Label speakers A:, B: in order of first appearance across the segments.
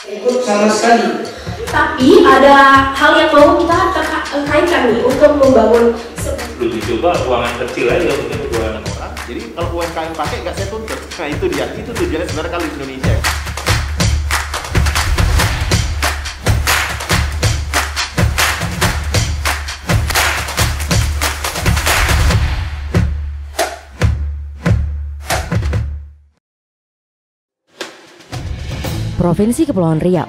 A: Ikut sama sekali.
B: Tapi ada hal yang mau kita kaitkan nih untuk membangun.
C: Lebih coba ruangan kecil aja untuk ruangan orang.
D: Jadi kalau UMKM pakai nggak saya tuntut. Nah itu dia, itu tujuannya sebenarnya kali di Indonesia.
E: Provinsi Kepulauan Riau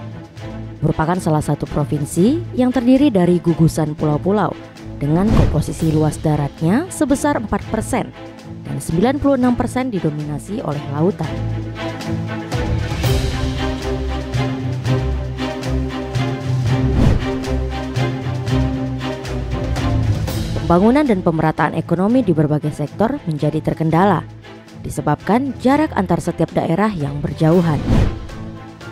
E: merupakan salah satu provinsi yang terdiri dari gugusan pulau-pulau dengan komposisi luas daratnya sebesar 4% dan 96% didominasi oleh lautan. Pembangunan dan pemerataan ekonomi di berbagai sektor menjadi terkendala disebabkan jarak antar setiap daerah yang berjauhan.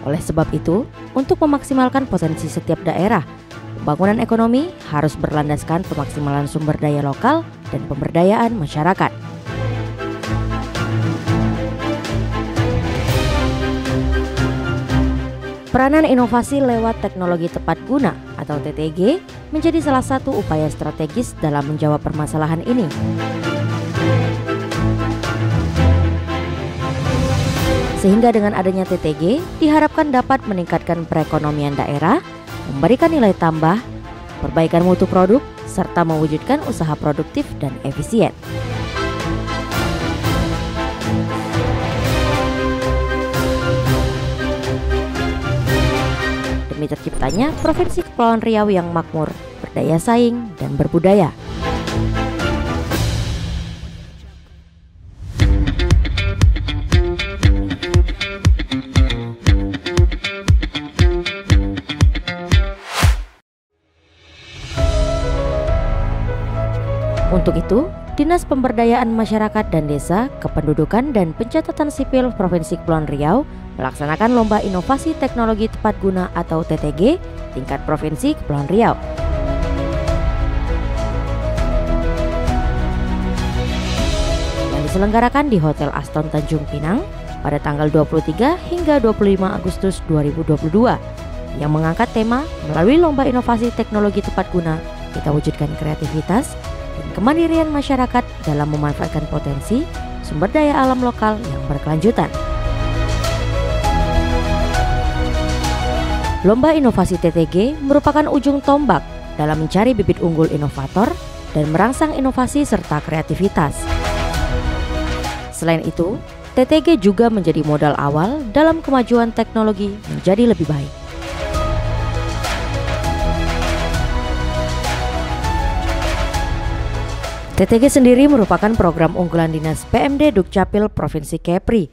E: Oleh sebab itu, untuk memaksimalkan potensi setiap daerah, pembangunan ekonomi harus berlandaskan pemaksimalan sumber daya lokal dan pemberdayaan masyarakat. Peranan inovasi lewat teknologi tepat guna atau TTG menjadi salah satu upaya strategis dalam menjawab permasalahan ini. Sehingga dengan adanya TTG diharapkan dapat meningkatkan perekonomian daerah, memberikan nilai tambah, perbaikan mutu produk, serta mewujudkan usaha produktif dan efisien. Demi terciptanya Provinsi Kepulauan Riau yang makmur, berdaya saing, dan berbudaya. Untuk itu, Dinas Pemberdayaan Masyarakat dan Desa, Kependudukan dan Pencatatan Sipil Provinsi Kepulauan Riau melaksanakan Lomba Inovasi Teknologi Tepat Guna atau TTG tingkat Provinsi Kepulauan Riau. Yang diselenggarakan di Hotel Aston Tanjung Pinang pada tanggal 23 hingga 25 Agustus 2022 yang mengangkat tema melalui Lomba Inovasi Teknologi Tepat Guna kita wujudkan kreativitas dan kemandirian masyarakat dalam memanfaatkan potensi sumber daya alam lokal yang berkelanjutan. Lomba Inovasi TTG merupakan ujung tombak dalam mencari bibit unggul inovator dan merangsang inovasi serta kreativitas. Selain itu, TTG juga menjadi modal awal dalam kemajuan teknologi menjadi lebih baik. TTG sendiri merupakan program unggulan Dinas PMD Dukcapil Provinsi Kepri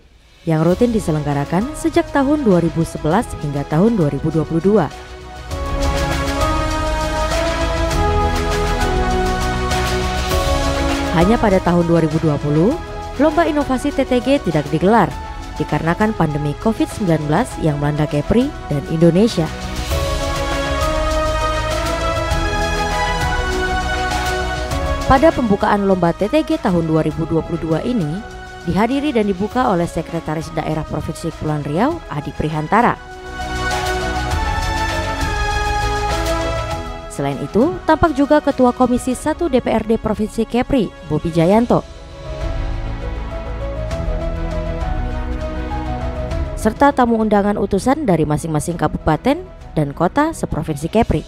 E: yang rutin diselenggarakan sejak tahun 2011 hingga tahun 2022. Hanya pada tahun 2020, Lomba Inovasi TTG tidak digelar dikarenakan pandemi COVID-19 yang melanda Kepri dan Indonesia. Pada pembukaan Lomba TTG tahun 2022 ini dihadiri dan dibuka oleh Sekretaris Daerah Provinsi Kepulauan Riau, Adi Prihantara. Selain itu, tampak juga Ketua Komisi 1 DPRD Provinsi Kepri, Bobi Jayanto, serta tamu undangan utusan dari masing-masing kabupaten dan kota seprovinsi Kepri.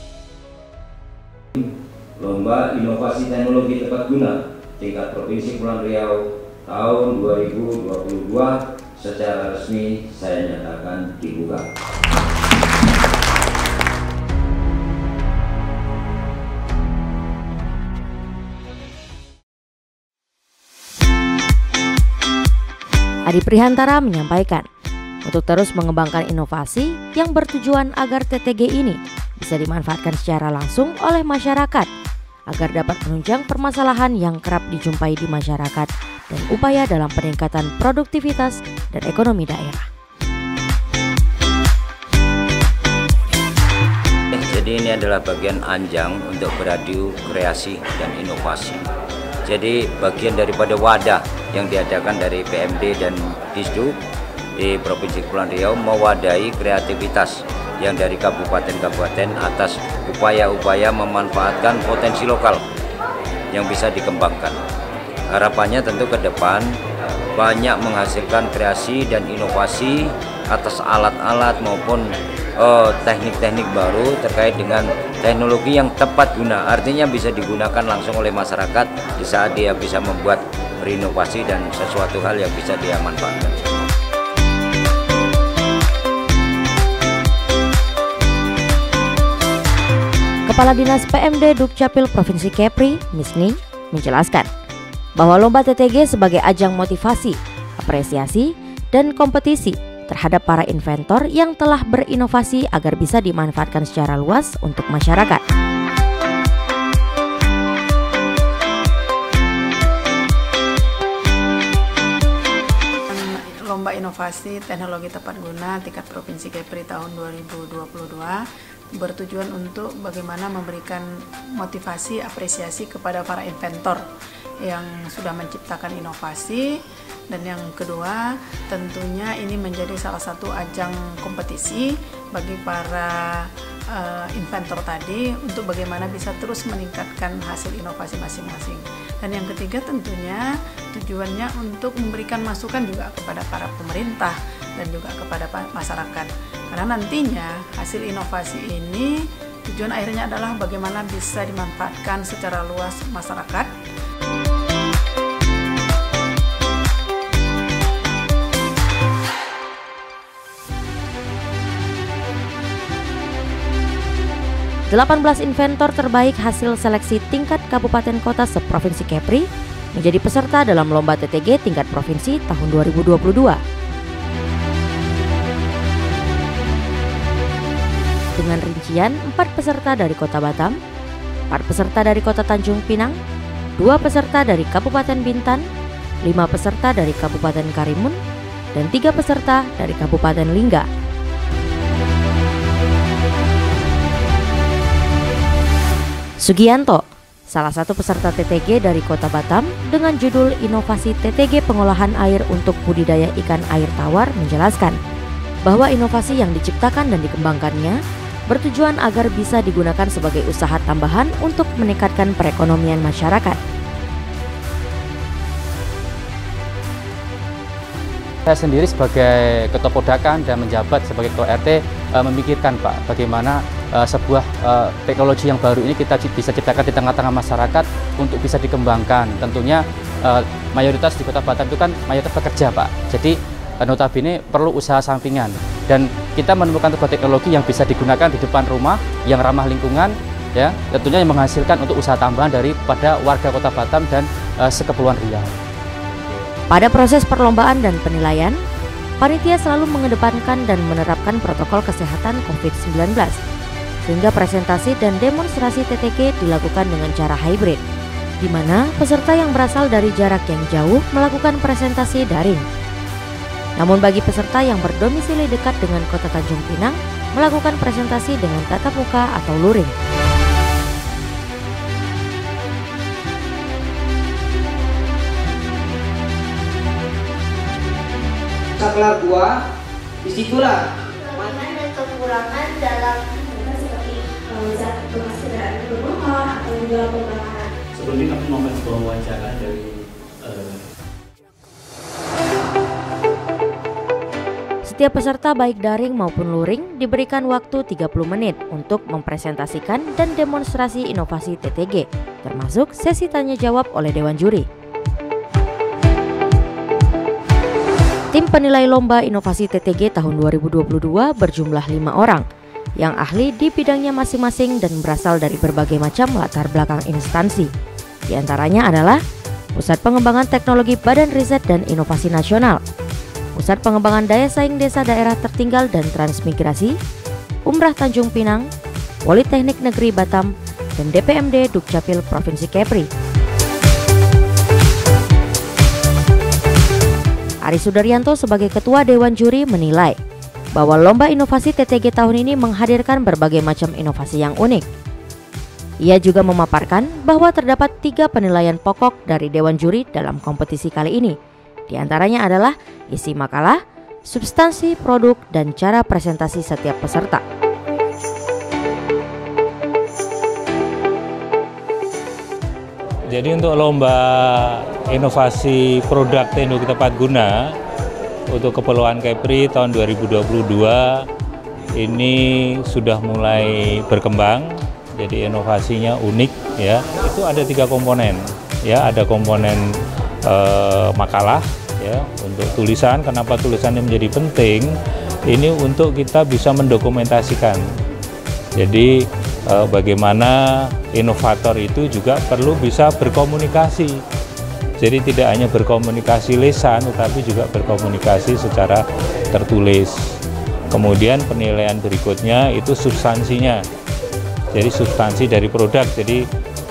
F: Lomba Inovasi Teknologi Tepat Guna tingkat Provinsi Kepulauan Riau tahun 2022 secara resmi saya nyatakan dibuka.
E: Adi Prihantara menyampaikan untuk terus mengembangkan inovasi yang bertujuan agar TTG ini bisa dimanfaatkan secara langsung oleh masyarakat agar dapat menunjang permasalahan yang kerap dijumpai di masyarakat dan upaya dalam peningkatan produktivitas dan ekonomi daerah.
G: Jadi ini adalah bagian anjang untuk beradu kreasi dan inovasi. Jadi bagian daripada wadah yang diadakan dari PMD dan Disduk di Provinsi Kepulauan Riau mewadahi kreativitas yang dari kabupaten-kabupaten atas upaya-upaya memanfaatkan potensi lokal yang bisa dikembangkan. Harapannya tentu ke depan banyak menghasilkan kreasi dan inovasi atas alat-alat maupun teknik-teknik baru terkait dengan teknologi yang tepat guna, artinya bisa digunakan langsung oleh masyarakat di saat dia bisa membuat berinovasi dan sesuatu hal yang bisa dia manfaatkan.
E: Kepala Dinas PMD Dukcapil Provinsi Kepri, Misni, menjelaskan bahwa lomba TTG sebagai ajang motivasi, apresiasi, dan kompetisi terhadap para inventor yang telah berinovasi agar bisa dimanfaatkan secara luas untuk masyarakat.
A: Lomba Inovasi Teknologi Tepat Guna tingkat Provinsi Kepri tahun 2022 bertujuan untuk bagaimana memberikan motivasi, apresiasi kepada para inventor yang sudah menciptakan inovasi, dan yang kedua tentunya ini menjadi salah satu ajang kompetisi bagi para inventor tadi untuk bagaimana bisa terus meningkatkan hasil inovasi masing-masing. Dan yang ketiga tentunya tujuannya untuk memberikan masukan juga kepada para pemerintah dan juga kepada masyarakat, karena nantinya hasil inovasi ini tujuan akhirnya adalah bagaimana bisa dimanfaatkan secara luas masyarakat.
E: Delapan 18 inventor terbaik hasil seleksi tingkat kabupaten kota seprovinsi Kepri menjadi peserta dalam lomba TTG tingkat provinsi tahun 2022. Dengan rincian 4 peserta dari Kota Batam, 4 peserta dari Kota Tanjung Pinang, 2 peserta dari Kabupaten Bintan, 5 peserta dari Kabupaten Karimun, dan 3 peserta dari Kabupaten Lingga. Sugianto, salah satu peserta TTG dari Kota Batam dengan judul Inovasi TTG Pengolahan Air untuk Budidaya Ikan Air Tawar, menjelaskan bahwa inovasi yang diciptakan dan dikembangkannya bertujuan agar bisa digunakan sebagai usaha tambahan untuk meningkatkan perekonomian masyarakat.
H: Saya sendiri sebagai Ketua Podakan dan menjabat sebagai Ketua RT memikirkan Pak, bagaimana sebuah teknologi yang baru ini kita bisa ciptakan di tengah-tengah masyarakat untuk bisa dikembangkan. Tentunya mayoritas di Kota Batam itu kan mayoritas pekerja Pak, jadi notabene perlu usaha sampingan, dan kita menemukan sebuah teknologi yang bisa digunakan di depan rumah yang ramah lingkungan, ya tentunya yang menghasilkan untuk usaha tambahan daripada warga Kota Batam dan sekepulauan Riau.
E: Pada proses perlombaan dan penilaian, panitia selalu mengedepankan dan menerapkan protokol kesehatan COVID-19, sehingga presentasi dan demonstrasi TTG dilakukan dengan cara hybrid, di mana peserta yang berasal dari jarak yang jauh melakukan presentasi daring. Namun bagi peserta yang berdomisili dekat dengan Kota Tanjung Pinang, melakukan presentasi dengan tatap muka atau luring.
I: Kelar 2, disitulah
B: mana dan kekurangan dalam seperti zat penghasilan bermohon atau juga pembakaran.
J: Sebelumnya kami membuat sebuah wawancara dari
E: Setiap peserta baik daring maupun luring diberikan waktu 30 menit untuk mempresentasikan dan demonstrasi inovasi TTG, termasuk sesi tanya jawab oleh Dewan Juri. Tim penilai lomba inovasi TTG tahun 2022 berjumlah 5 orang yang ahli di bidangnya masing-masing dan berasal dari berbagai macam latar belakang instansi. Di antaranya adalah Pusat Pengembangan Teknologi Badan Riset dan Inovasi Nasional, Pusat Pengembangan Daya Saing Desa Daerah Tertinggal dan Transmigrasi, Umrah Tanjung Pinang, Politeknik Negeri Batam, dan DPMD Dukcapil Provinsi Kepri. Ari Sudaryanto sebagai Ketua Dewan Juri menilai bahwa lomba inovasi TTG tahun ini menghadirkan berbagai macam inovasi yang unik. Ia juga memaparkan bahwa terdapat 3 penilaian pokok dari Dewan Juri dalam kompetisi kali ini. Di antaranya adalah isi makalah, substansi produk, dan cara presentasi setiap peserta.
C: Jadi untuk lomba inovasi produk teknologi tepat guna untuk keperluan Kepri tahun 2022 ini sudah mulai berkembang. Jadi inovasinya unik ya. Itu ada 3 komponen ya, ada komponen makalah ya, untuk tulisan. Kenapa tulisannya menjadi penting? Ini untuk kita bisa mendokumentasikan. Jadi bagaimana inovator itu juga perlu bisa berkomunikasi. Jadi tidak hanya berkomunikasi lisan, tetapi juga berkomunikasi secara tertulis. Kemudian penilaian berikutnya itu substansinya. Jadi substansi dari produk. Jadi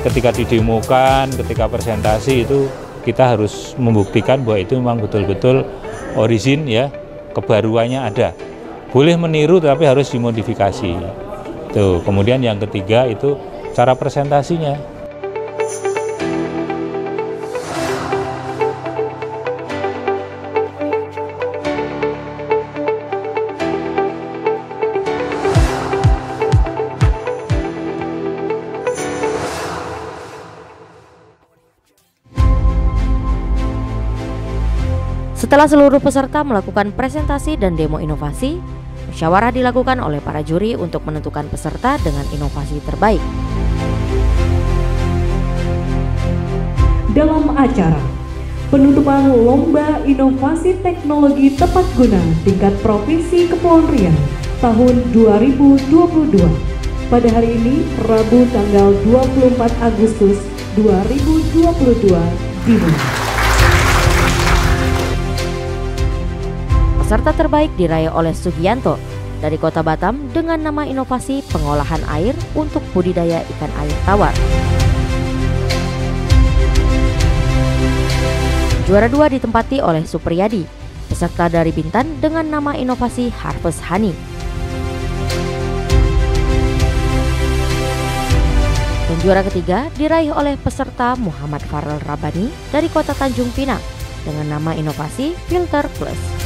C: ketika didemokan, ketika presentasi itu kita harus membuktikan bahwa itu memang betul-betul origin ya, kebaruannya ada. Boleh meniru tapi harus dimodifikasi. Tuh, kemudian yang ketiga itu cara presentasinya.
E: Setelah seluruh peserta melakukan presentasi dan demo inovasi, musyawarah dilakukan oleh para juri untuk menentukan peserta dengan inovasi terbaik.
K: Dalam acara penutupan Lomba Inovasi Teknologi Tepat Guna tingkat Provinsi Kepulauan Riau tahun 2022 pada hari ini, Rabu tanggal 24 Agustus 2022 dimulai.
E: Peserta terbaik diraih oleh Sugianto dari Kota Batam dengan nama inovasi pengolahan air untuk budidaya ikan air tawar. Juara 2 ditempati oleh Supriyadi, peserta dari Bintan dengan nama inovasi Harvest Honey. Dan juara ketiga diraih oleh peserta Muhammad Farel Rabani dari Kota Tanjung Pinang dengan nama inovasi Filter Plus.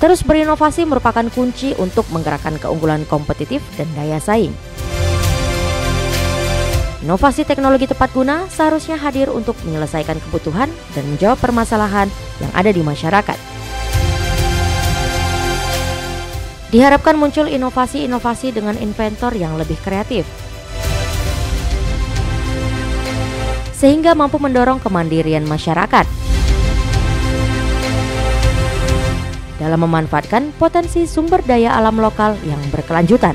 E: Terus berinovasi merupakan kunci untuk menggerakkan keunggulan kompetitif dan daya saing. Inovasi teknologi tepat guna seharusnya hadir untuk menyelesaikan kebutuhan dan menjawab permasalahan yang ada di masyarakat. Diharapkan muncul inovasi-inovasi dengan inventor yang lebih kreatif, sehingga mampu mendorong kemandirian masyarakat dalam memanfaatkan potensi sumber daya alam lokal yang berkelanjutan.